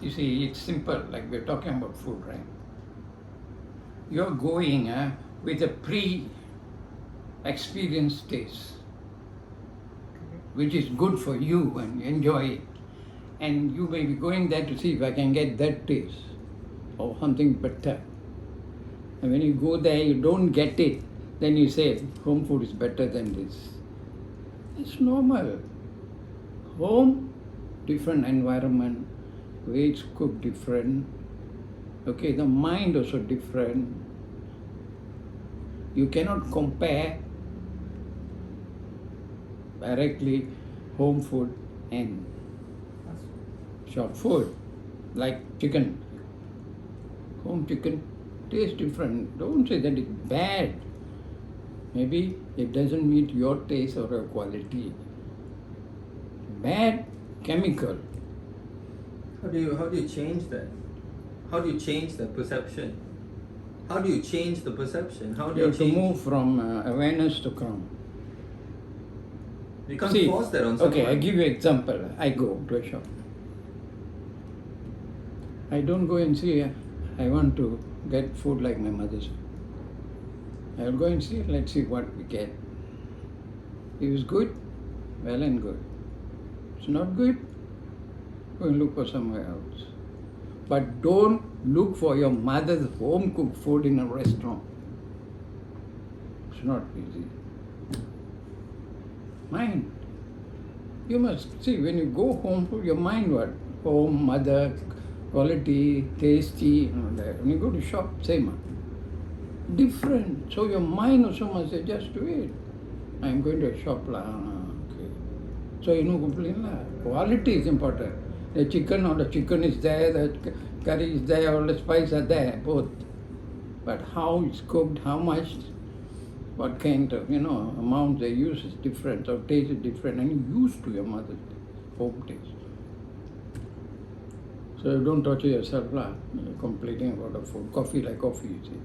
You see, it's simple, like we're talking about food, right? You're going with a pre-experienced taste, which is good for you and you enjoy it. And you may be going there to see if I can get that taste or something better. And when you go there, you don't get it, then you say, home food is better than this. It's normal. Home, different environment, way it's cooked different. Okay, the mind also different. You cannot compare directly home food and shop food, like chicken. Home chicken tastes different. Don't say that it's bad. Maybe it doesn't meet your taste or your quality. Bad chemical. How do you change that? How do you change the perception? How do you change the perception? How do You you have to change? move from awareness to calm. You can't force that on someone. Okay, I give you an example. I go to a shop. I don't go and see, I want to get food like my mother's. I'll go and see, let's see what we get. If it's good, well and good. It's not good, go and look for somewhere else. But don't look for your mother's home cooked food in a restaurant. It's not easy. Mind. You must see, when you go home food, your mind what? Home, mother, quality, tasty, and all that. When you go to shop, same. Different. So your mind also must adjust to it. I'm going to a shop. Okay. So you know, complain. Quality is important. The chicken is there, the curry is there, all the spices are there, both. But how it's cooked, how much, what kind of, amount they use is different, so taste is different, and you're used to your mother's home taste. So you don't torture yourself, you're complaining about the food. Coffee, you see.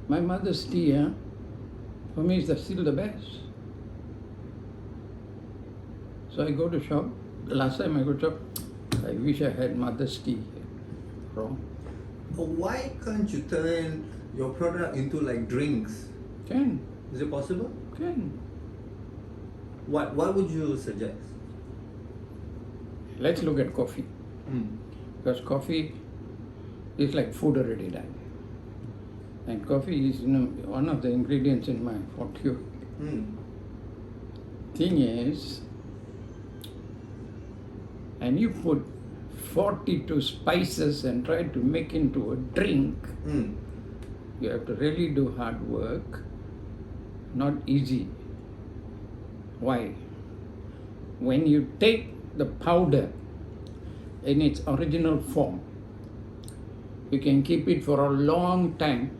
My mother's tea, for me, is still the best. So I go to shop. The last time I go to shop, I wish I had mother's tea. Wrong. Why can't you turn your product into like drinks? Can. Is it possible? Can. What would you suggest? Let's look at coffee. Because coffee is like food already done. And coffee is one of the ingredients in my fortune. Thing is, and you put 42 spices and try to make into a drink, you have to really do hard work. Not easy. Why? When you take the powder in its original form, you can keep it for a long time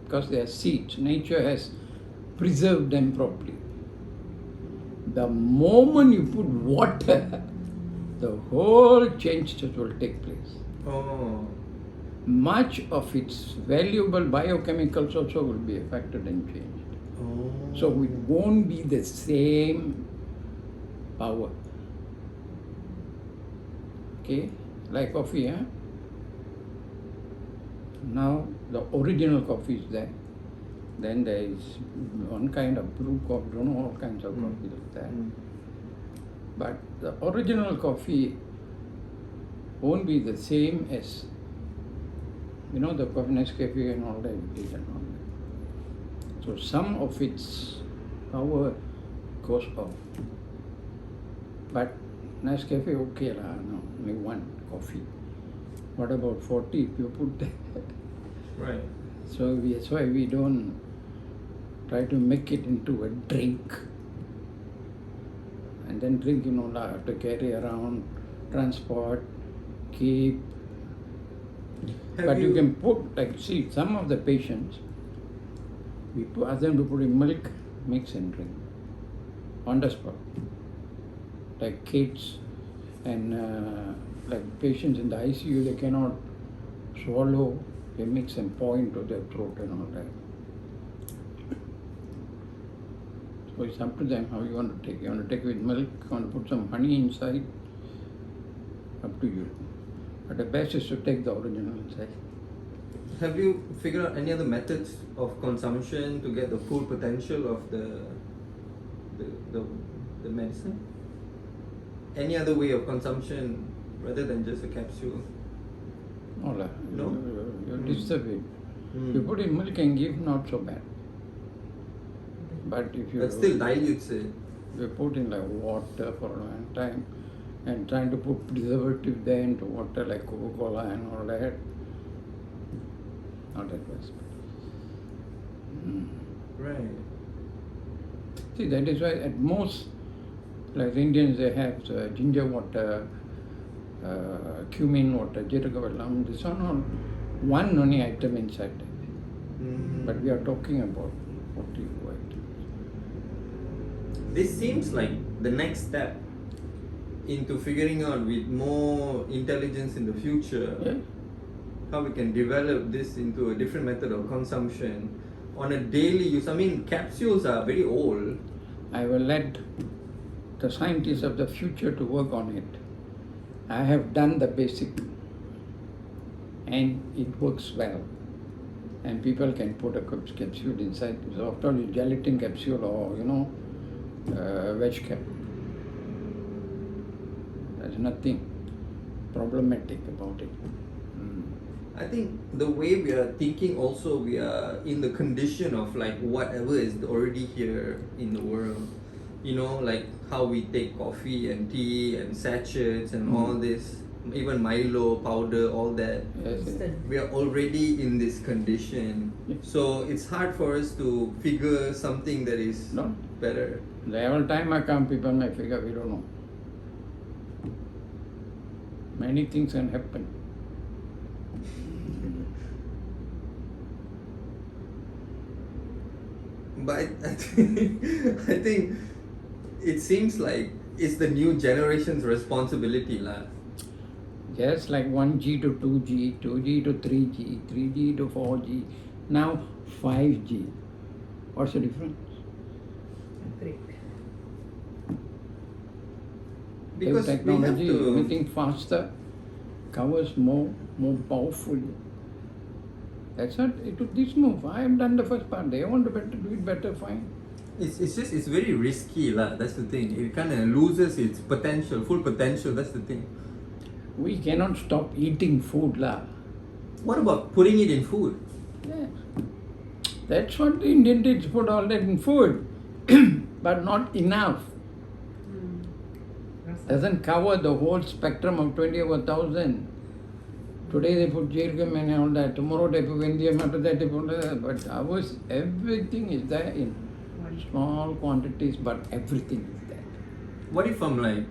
because they are seeds. Nature has preserved them properly. The moment you put water, the whole change will take place. Much of its valuable biochemicals also will be affected and changed. So it won't be the same power. Okay, like coffee, Now the original coffee is there. Then there is one kind of brew coffee, don't know all kinds of coffee like that. But the original coffee won't be the same as, the coffee Nescafe and all that and all that. So some of its power goes off. But Nescafe, okay, only one coffee. What about 40 if you put that? Right. So that's why we don't try to make it into a drink. And then drink, have to carry around, transport, keep. But you can put, see, some of the patients, we ask them to put in milk, mix and drink on the spot. Like kids and like patients in the ICU, they cannot swallow, they mix and point to their throat and all that. So it's up to them how you want to take. You want to take with milk, you want to put some honey inside, up to you. But the best is to take the original inside. Have you figured out any other methods of consumption to get the full potential of the medicine? Any other way of consumption rather than just a capsule? No, No? you disturb it. You put in milk and give, not so bad. But if you But still dilutes it. you put in like water for a long time and trying to put preservative there into water like Coca-Cola and all that, not advisable. Right. See, that is why at most, like Indians, they have ginger water, cumin water, jeeraga vallam. This one all one only item inside. But we are talking about 40 items. This seems like the next step into figuring out with more intelligence in the future Yeah. how we can develop this into a different method of consumption on a daily use. I mean, capsules are very old. I will let the scientists of the future to work on it. I have done the basic and it works well. And people can put a capsule inside. So after all, gelatin capsule or, veg cap. There's nothing problematic about it. I think the way we are thinking also, we are in the condition of like whatever is already here in the world. Like how we take coffee and tea and sachets and all this, even Milo powder, all that. Yes, We are already in this condition. Yeah. So it's hard for us to figure something that is No. better. The whole time I come, people may figure, we don't know. Many things can happen. But I think it seems like it's the new generation's responsibility, lah. Just like 1G to 2G, 2G to 3G, 3G to 4G, now 5G. What's the difference? Because If technology, we have to, everything faster, covers more powerfully. That's what it took this move. I have done the first part. They want to do it better, fine. it's very risky, lah. That's the thing. It kind of loses its potential, full potential. That's the thing. We cannot stop eating food, lah. What about putting it in food? Yeah. That's what the Indian kids put all that in food, but not enough. Doesn't cover the whole spectrum of 20 over 1,000. Today they put jirgam and all that. Tomorrow they put Indian, after that they put but ours, everything is there in small quantities, but everything is there. What if I'm like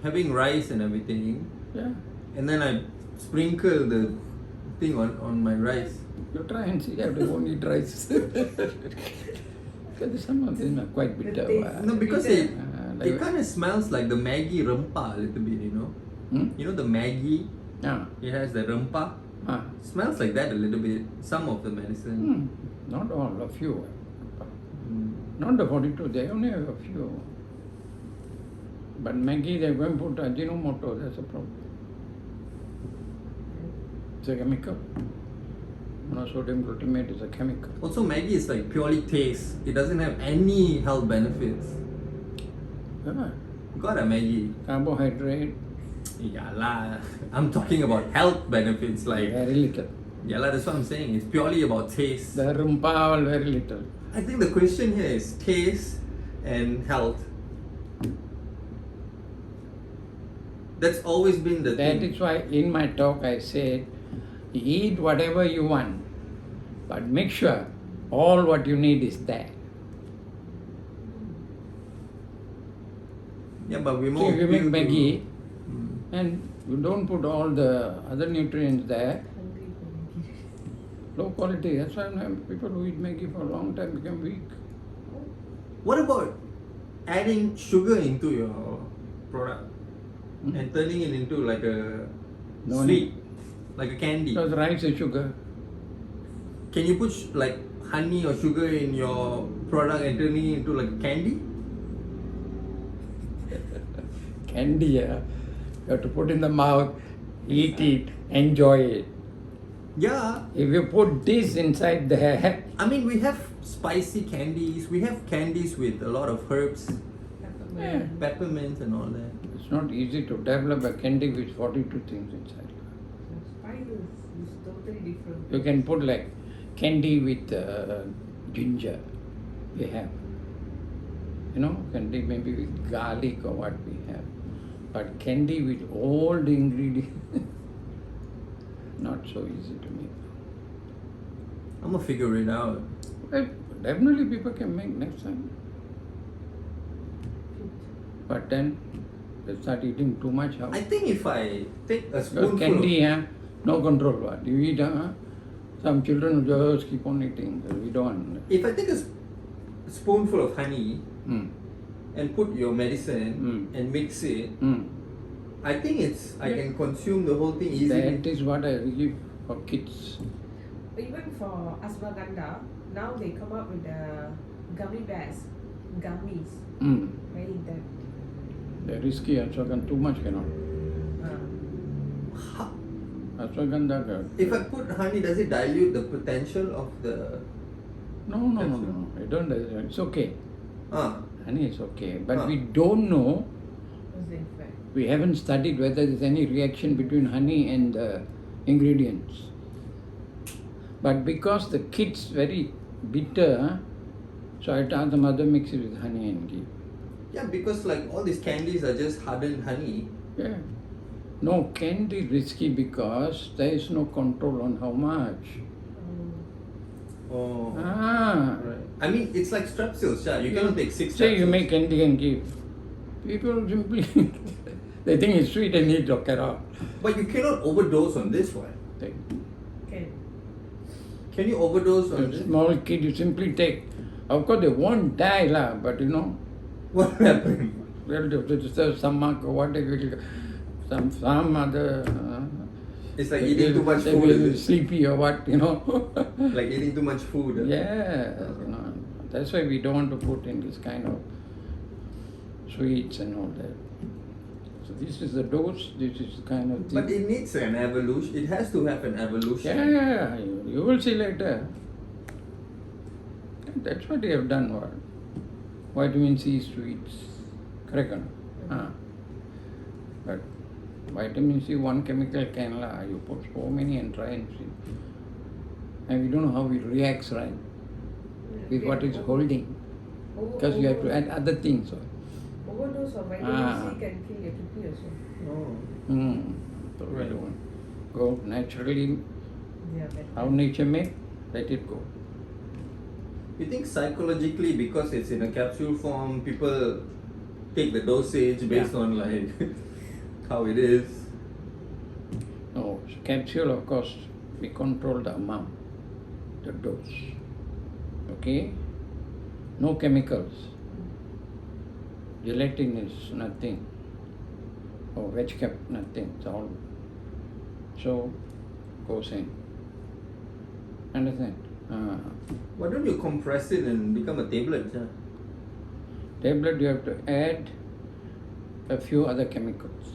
having rice and everything, Yeah. and then I sprinkle the thing on my rice? You try and see, they won't eat rice. Because some of them are quite bitter. No, because it like- kind of smells like the Maggi rempah a little bit, You know the Maggi, Yeah. it has the rempah. Smells like that a little bit. Some of the medicine. Not all, a few. Not the 42, they only have a few. But Maggi, they're going to put Ajinomoto, that's a problem. It's a chemical. Monosodium glutamate is a chemical. Also, Maggi is like purely taste. It doesn't have any health benefits. Yeah. Got a Maggi. Carbohydrate, Yeah lah. I'm talking about health benefits. Like very little. yeah lah. That's what I'm saying. It's purely about taste. The rumpa, very little. I think the question here is taste and health. That's always been the That thing. is why in my talk I said, eat whatever you want, but make sure all what you need is there. Yeah, but we So more if you make appeal to- Maggi and you don't put all the other nutrients there, low quality. That's why people who eat Maggi for a long time become weak. What about adding sugar into your product and turning it into like a No sweet, like a candy? Because rice is sugar. Can you put like honey or sugar in your product and turning it into like a candy? Candy, yeah. You have to put in the mouth, eat it, enjoy it. Yeah, If you put this inside there, I mean, we have spicy candies. We have candies with a lot of herbs, Peppermint. peppermint, and all that. it's not easy to develop a candy with 42 things inside. Spices is totally different. You can put like candy with ginger. We have. You know, candy maybe with garlic or what we have. But candy with all the ingredients, not so easy to make. I'm gonna figure it out. But definitely people can make next time. But then they start eating too much. How? I think if I take a Because spoonful candy, of, no control. What you eat, some children will just keep on eating. We don't. if I take a spoonful of honey Mm. and put your medicine and mix it, I think I can consume the whole thing easily. That is what I give for kids. Even for ashwagandha, now they come up with the gummy bears, gummies. Mm. Very that. They're risky. Ashwagandha too much cannot. Ha- Ashwagandha. If I put honey, does it dilute the potential of the? No. I don't. It's okay. Ah, Honey is okay, but Ah. we don't know. What's the effect? We haven't studied whether there's any reaction between honey and the ingredients. But because the kid's very bitter, so I asked the mother mix it with honey and give. yeah, because like all these candies are just hardened honey. Yeah. No, candy risky because there is no control on how much. Oh. Ah. Right. I mean, it's like strepsils, yeah. You cannot take 6 Say you strepsils. make candy and give. People simply, they think it's sweet and eat okay. But you cannot overdose on this one. Okay. Can you overdose on A this? small kid, you simply take. Of course, they won't die, lah, but you know, What happened? well, there's some mark or whatever, some other. It's like eating too much they food, will is it? sleepy or what, you know. Like eating too much food. Yeah, you know. That's why we don't want to put in this kind of sweets and all that. So this is the dose. This is the kind of thing. But it needs an evolution. It has to have an evolution. Yeah, you will see later. And that's what they have done. What? Vitamin C sweets. Correct or not? But vitamin C, one chemical can la. You put so many and try and see. And we don't know how it reacts, right? With what it's holding. Because you have to add other things. Overdose of vitamin C can kill your kidney also. So well, go naturally. Yeah, better. How nature made, let it go. You think psychologically, because it's in a capsule form, people take the dosage based on like how it is? No, capsule, of course, we control the amount, the dose. Okay? No chemicals. Gelatin is nothing. Or veg cap, nothing. It's all. So, goes in. Understand? Why don't you compress it and become a tablet? Yeah? Tablet, you have to add a few other chemicals.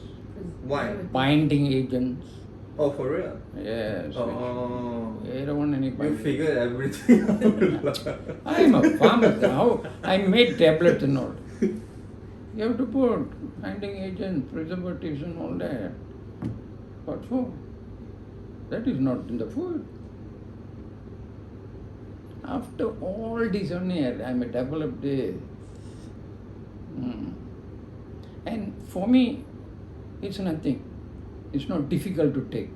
Why? Binding agents. Oh, for real? Yes. Oh, I don't want any you binding. figured everything out. I'm a farmer now. I made tablets and all. You have to put binding agents, preservatives and all that. What for? That is not in the food. After all this only, I may develop this. And for me, it's nothing. It's not difficult to take.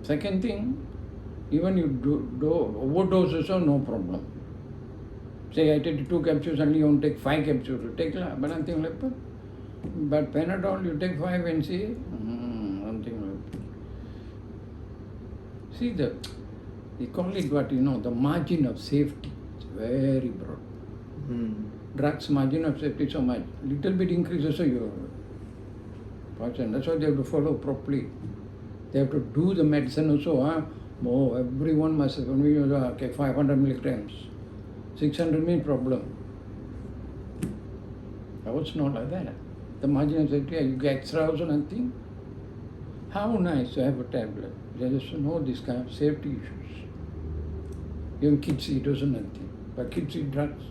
Second thing, even you do overdose also, no problem. Say I take 2 capsules, only you won't take 5 capsules. You take but nothing like that. But Panadol, you take 5 and see, something like that. See we call it what, the margin of safety. It's very broad. Drugs margin of safety so much. Little bit increases, so you poison. That's why they have to follow properly. They have to do the medicine also. Oh, everyone must have 500 milligrams. 600 means problem. Now it's not like that. The margin of safety, you get extra also nothing. How nice to have a tablet. There is no this kind of safety issues. Even kids eat also nothing. But kids eat drugs.